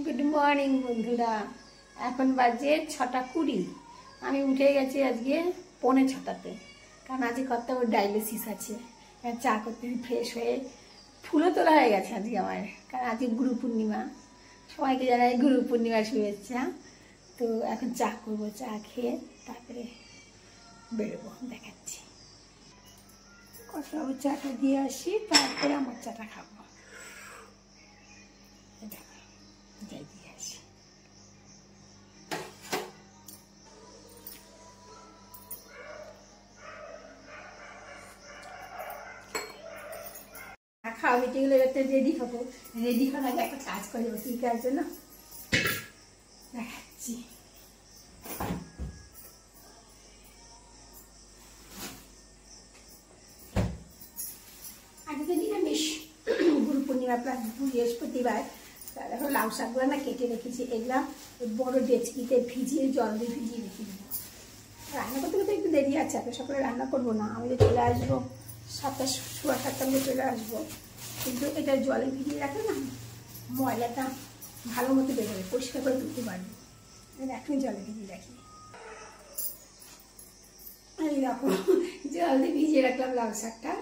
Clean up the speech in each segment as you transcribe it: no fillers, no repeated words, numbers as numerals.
Good morning বন্ধুরা। এখন বাজে 6:20। আমি উঠে গেছি আজকে 6:45-তে, কারণ আজকে কত ডায়ালিসিস আছে। চা করতে ফ্রেশ হয়ে ফুলও তোলা হয়ে গেছে আজকে আমার, কারণ আজকে গুরু পূর্ণিমা। সবাইকে জানাই গুরু পূর্ণিমার শুভেচ্ছা। তো এখন চা করবো, চা খেয়ে তারপরে বেরোবো, দেখাচ্ছি। কষাবো, চাটা দিয়ে আসি, তারপরে আমার চাটা খাবো। যাই দিয়ে আসি। খাওয়া মিটিংগুলো একটা রেডি হবো, রেডি হওয়ার আগে একটা কাজ করে বসি, কার জন্য দেখাচ্ছি। আজকে নিরামিষ, গুরু পূর্ণিমা প্লাস বৃহস্পতিবার। দেখো লাউ শাকগুলো না কেটে রেখেছি, এগুলা বড় ডেচকিতে ভিজিয়ে জল দিয়ে ভিজিয়ে রেখে দেবো। রান্না করতে করতে একটু দেরি আছে, এত সকালে রান্না করবো না। আমি যে চলে আসবো 7টা, 7:15 মধ্যে চলে আসবো, কিন্তু এটা জলে ভিজিয়ে রাখলে না ময়লাটা ভালো মতো বেরোবে, পরিষ্কার করে তুলতে পারবে। এখন জলে ভিজিয়ে রাখি। এই দেখো জল দিয়ে ভিজিয়ে রাখলাম লাউ শাকটা।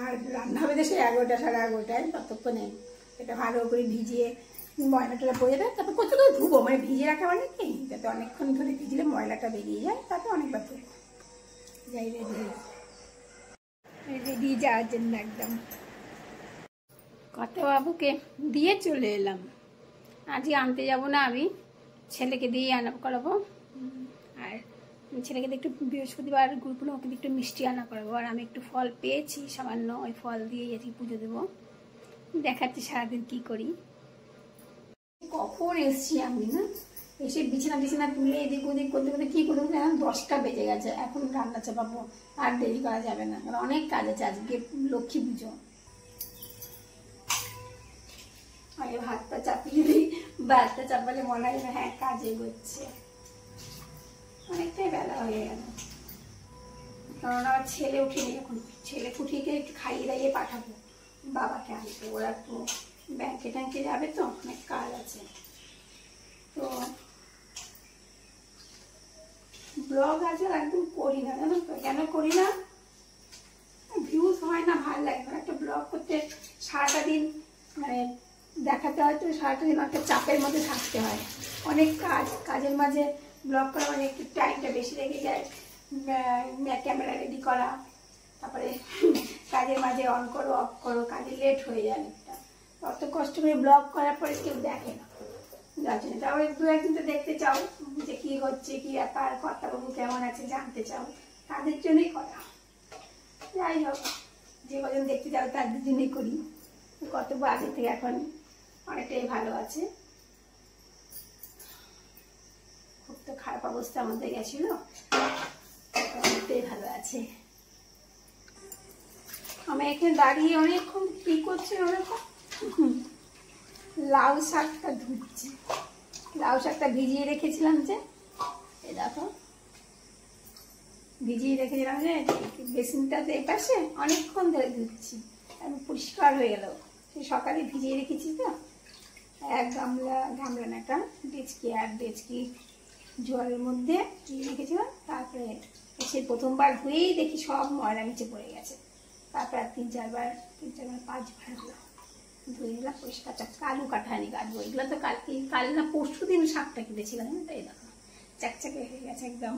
আর রান্না হবে তো সেই 11টা, 11:30টায়। ততক্ষণে এটা ভালো করে ভিজিয়ে ময়লাটা পড়ে যায়, তারপর কত করে ধুবো, মানে ভিজিয়ে রাখা মানে কি, যাতে অনেকক্ষণ ধরে ভিজলে ময়লাটা বেরিয়ে যায়, তাতে অনেকবার ধুবো। যাই রেডি যাওয়ার জন্য একদম। কত বাবুকে দিয়ে চলে এলাম। আজকে আনতে যাব না, আমি ছেলেকে দিয়ে আনা করাবো। আর ছেলেকে একটু বৃহস্পতিবার গুরু পূর্ণিমা, ওকে একটু মিষ্টি আনা করাবো। আর আমি একটু ফল পেয়েছি সামান্য, ওই ফল দিয়ে আজকে পুজো দেবো। দেখাচ্ছি সারাদিন কি করি। কখন এসছি আমি না, এসে বিছানা তুলে এদিক ওদিক করতে করতে কি করবো, 10টা বেজে গেছে। এখন রান্না চাপাবো, আর দেরি করা যাবে না, কারণ অনেক কাজ আছে আজকে, লক্ষ্মী পুজো। আগে ভাতটা চাপিয়ে দিই, ভাতটা চাপালে মনে হয় হ্যাঁ কাজ এগোচ্ছে। অনেকটাই বেলা হয়ে গেল, কারণ আমার ছেলে উঠিনি এখন। ছেলে উঠিয়ে একটু খাইয়ে দাইয়ে পাঠাবো বাবাকে আনতে। ওরা একটু ব্যাংকে ট্যাঙ্কে যাবে, তো অনেক কাজ আছে। তো ব্লগ আজ একদম করি না, জানো তো কেন করি না, ভিউজ হয় না, ভালো লাগে না। একটা ব্লগ করতে সারাটা দিন মানে দেখাতে হয়, তো সারাটা দিন একটা চাপের মধ্যে থাকতে হয়। অনেক কাজের মাঝে ব্লগ করা মানে একটু টাইমটা বেশি লেগে যায়। ক্যামেরা রেডি করা, তারপরে কাজের মাঝে অন করো অফ করো, কাজে লেট হয়ে যায় অনেকটা। অত কষ্ট করে ব্লগ করার পরে কেউ দেখে না, যার জন্য। তারপরে 2-1 তো দেখতে চাও যে কি হচ্ছে, কি ব্যাপার, কর্তাবাবু কেমন আছে জানতে চাও, তাদের জন্যই করা। যাই হোক, যে কজন দেখতে চাও তাদের জন্যই করি। কর্তব্য আগে থেকে এখন অনেকটাই ভালো আছে। খুব তো খারাপ অবস্থার মধ্যে গেছিল, অনেকটাই ভালো আছে। আমি এখানে দাঁড়িয়ে অনেকক্ষণ কি করছি, ওরকম লাউ শাকটা ধুচ্ছি। লাউ শাকটা ভিজিয়ে রেখেছিলাম, যে এই দেখো ভিজিয়ে রেখেছিলাম, যে বেসিনটাতে এই পাশে অনেকক্ষণ ধরে ধুচ্ছি। আমি পরিষ্কার হয়ে গেল, সেই সকালে ভিজিয়ে রেখেছি তো। এক গামলা না, একটা ডেচকি জলের মধ্যে দিয়ে রেখেছিলাম। তারপরে সে প্রথমবার ধুয়েই দেখি সব ময়লা নিচে পড়ে গেছে। তারপর 3-4বার 5বার হলো ধুয়ে নিলাম, পরিষ্কার চাকচা। আলু কাঠানি কাটবো, এগুলো তো কাল না পরশু দিন শাকটা কেটেছিলাম, তাই দেখো চাকচাকে হয়ে গেছে একদম।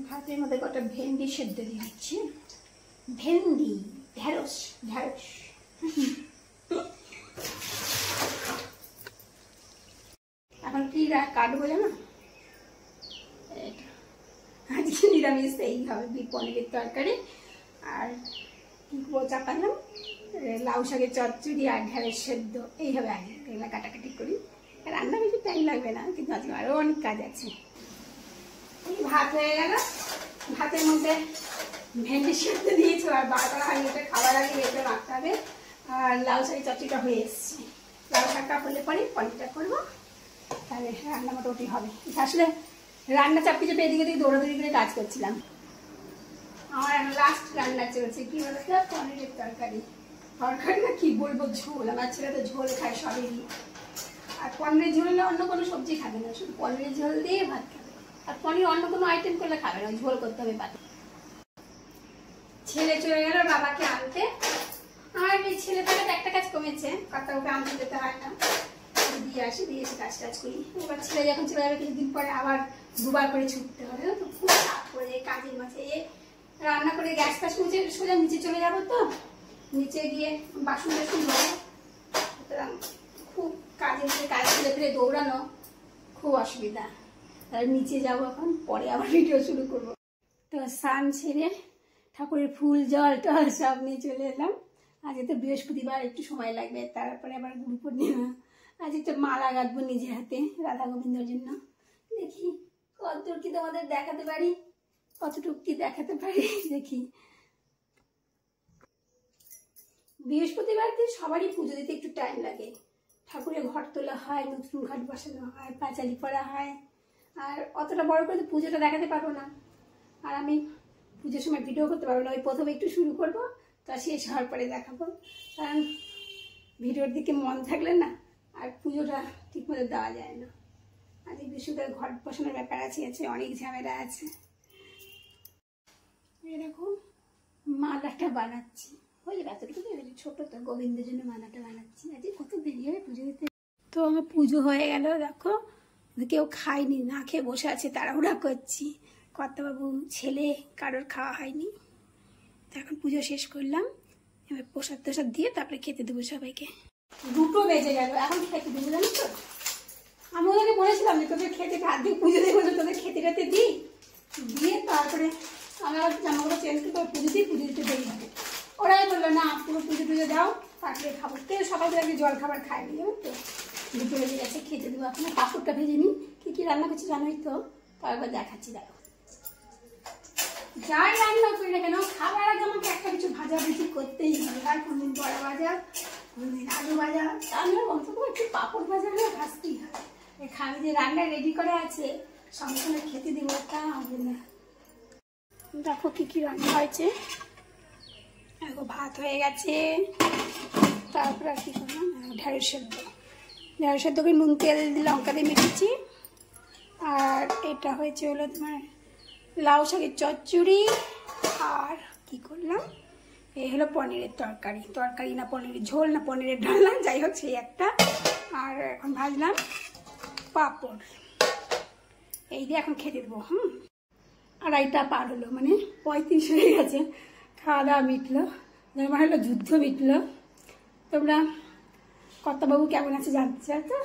ভাতের মধ্যে কটা ভেন্ডি সেদ্ধ দিয়ে দিচ্ছি। ঢেঁড়স এখন কি কাটবো জানো, আজকে নিরামিষ এই হবে, পনিরের তরকারি। আর কি চাপালাম, লাউ শাকের চচ্চড়ি আর ঢেঁড়স সেদ্ধ, এই হবে আগে। এগুলো কাটাকাটি করি, রান্না বেশি টাইম লাগবে না, কিন্তু আজকে আরও অনেক কাজ আছে। এই ভাত হয়ে গেল, ভাতের মধ্যে ভেন্ডি সেদ্ধ দিয়েছো, আর বারবার এটা খাবার আগে এটা রাখতে হবে। আর লাউ শাকের চচ্চড়িটা হয়ে এসছে। লাউ শাকটা হলে পরে পনিরটা করবো, তাহলে রান্না মোটামুটি হবে। আসলে রান্না চাপতে চাপে এদিকে দৌড়াদৌড়ি করে কাজ করছিলাম। আমার লাস্ট রান্না চলছে, কি বলতো, পনিরের তরকারি। তরকারি না কি বলবো, ঝোল। আমার ছেলে তো ঝোল খায় সবেরই। আর পনিরের ঝোল হলে অন্য কোনো সবজি খাবে না, শুধু পনিরের ঝোল দিয়ে ভাত খাবে। আর পনির অন্য কোনো আইটেম করলে খাবে না, ঝোল করতে হবে পাতে। ছেলে চলে গেল বাবাকে আনতে। আর এই ছেলে থাকাতে একটা কাজ কমেছে, ওকে আনতে যেতে হয় না, দিয়ে আসি, দিয়ে এসে কাজ টাজ করি। এবার ছেলে যখন চলে যাবে কিছুদিন পরে আবার দুবার করে ছুটতে হবে, তো খুব চাপ পড়ে যায় কাজের মাঝে। রান্না করে গ্যাস ফ্যাস মুছে সোজা নিচে চলে যাবো, তো নিচে গিয়ে বাসন টাসন ধোবো, সুতরাং খুব কাজের মধ্যে কাজ ফেলে ফেলে দৌড়ানো খুব অসুবিধা। তাহলে নিচে যাবো এখন, পরে আবার ভিডিও শুরু করবো। তো স্নান ছেড়ে ঠাকুরের ফুল জল টল সব নিয়ে চলে এলাম। আজকে তো বৃহস্পতিবার, একটু সময় লাগবে, তারপরে আবার গুরু পূর্ণিমা। আজ একটা মালা গাঁথবো নিজের হাতে রাধা গোবিন্দর জন্য। দেখি কতদূর কি তোমাদের দেখাতে পারি, কতটুকু কি দেখাতে পারি দেখি। বৃহস্পতিবার দিন সবারই পুজো দিতে একটু টাইম লাগে। ঠাকুরের ঘট তোলা হয়, নতুন ঘট বসানো হয়, পাঁচালি পড়া হয়, আর অতটা বড় করে তো পুজোটা দেখাতে পারবো না। আর আমি পুজোর সময় ভিডিও করতে পারবো না, ওই প্রথমে একটু শুরু করবো, তা শেষ হওয়ার পরে দেখাবো। কারণ ভিডিওর দিকে মন থাকলে না আর পুজোটা ঠিক মতো দেওয়া যায় না। আজ বৃহস্পতিবার ঘট বসানোর ব্যাপার আছে, অনেক ঝামেলা আছে। এরকম মালাটা বানাচ্ছি, ওই এতটুকু ছোট তো, গোবিন্দের জন্য মালাটা বানাচ্ছি। আজ কত দেরি হবে পুজো দিতে। তো আমার পুজো হয়ে গেল, দেখো কেউ খায়নি, না খেয়ে বসে আছে, তাড়াহুড়া করছি। কর্তাবাবু, ছেলে, কারোর খাওয়া হয়নি। তো এখন পুজো শেষ করলাম, এবার প্রসাদ তোসাদ দিয়ে তারপরে খেতে দেবো সবাইকে। 2টো বেজে গেল, এখন খেতে দেবো, জানো তো। আমি ওদেরকে বলেছিলাম যে তোদের খেতে ভাত দিয়ে পুজো দেবো, তোদের খেতে টেতে দিই, দিয়ে তারপরে আমি আবার জামাগুলো চেঞ্জ করে পুজো দিই, পুজো দিতে দেরি হবে। ওরাই বললো না পুরো পুজো টুজো দাও, তারপরে খাবো। কেউ সকাল থেকে আগে জল খাবার খায়নি, জানো তো। 2টো বেজে গেছে, খেতে দেবো। এখন পাঁপড়টা ভেজে নিই, কী কী রান্না করছি জানোই তো, তারপর দেখাচ্ছি। দেখো যাই রান্না করি না কেন, খাবার আগে আমাকে একটা কিছু ভাজা ভুজি করতেই হবে। আর কোনদিন বড়া ভাজা, কোনদিন আলু ভাজা, তাহলে অন্তত একটু পাঁপড় ভাজা হলে ভাজতেই হবে। আমি যে রান্না রেডি করে আছে সঙ্গে সঙ্গে খেতে দিব তা হবে না। দেখো কি কি রান্না হয়েছে। দেখো ভাত হয়ে গেছে, তারপর আর কি করলাম, ঢেঁড়স সেদ্ধ। ঢেঁড়স সেদ্ধকে নুন তেল দিয়ে লঙ্কা দিয়ে মেখেছি। আর এটা হয়েছে হলো তোমার লাউ শাকের চচ্চড়ি। আর কি করলাম, এই হলো পনিরের তরকারি, তরকারি না পনিরের ঝোল না পনিরের ডালনা, যাই হোক সেই একটা। আর এখন ভাজলাম পাঁপড়, এই দিয়ে এখন খেতে দেবো। 2:30টা পার হলো, মানে 35 হয়ে গেছে। খাওয়া দাওয়া মিটলো, যেমন হলো যুদ্ধ মিটলো। তোমরা কর্তাবাবু কেমন আছে জানতে চাও তো,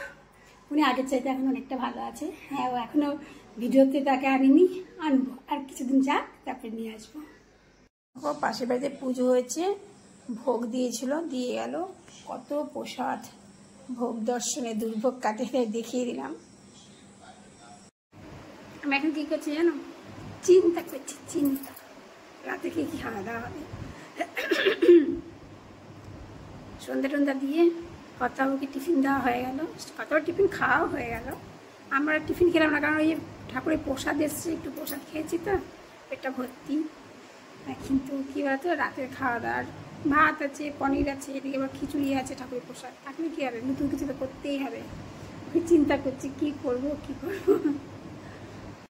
উনি আগের চাইতে এখন অনেকটা ভালো আছে। হ্যাঁ, ও এখনও ভিডিওতে তাকে আনিনি, আনবো, আর কিছুদিন যাক তারপরে নিয়ে আসবো। পাশের বাড়িতে পুজো হয়েছে, ভোগ দিয়েছিল, দিয়ে গেল। কত প্রসাদ, ভোগ দর্শনে দুর্ভোগ কাটে দেখিয়ে দিলাম। আমি এখন কী করছি জানো, চিন্তা করছি, চিন্তা রাতে কি খাওয়া দাওয়া হবে। সন্ধ্যা টন্ধা দিয়ে কর্তাবাবুকে টিফিন দেওয়া হয়ে গেল, কর্তাবাবুর টিফিন খাওয়াও হয়ে গেল। আমরা টিফিন খেলাম না, কারণ ওই ঠাকুরের প্রসাদ এসছে, একটু প্রসাদ খেয়েছি তো পেটটা ভর্তি। কিন্তু কী বলতো, রাতের খাওয়া দাওয়ার ভাত আছে, পনির আছে, এদিকে আবার খিচুড়ি আছে, ঠাকুরের প্রসাদ থাকলে কী হবে, নতুন কিছু তো করতেই হবে। আমি চিন্তা করছি কী করবো।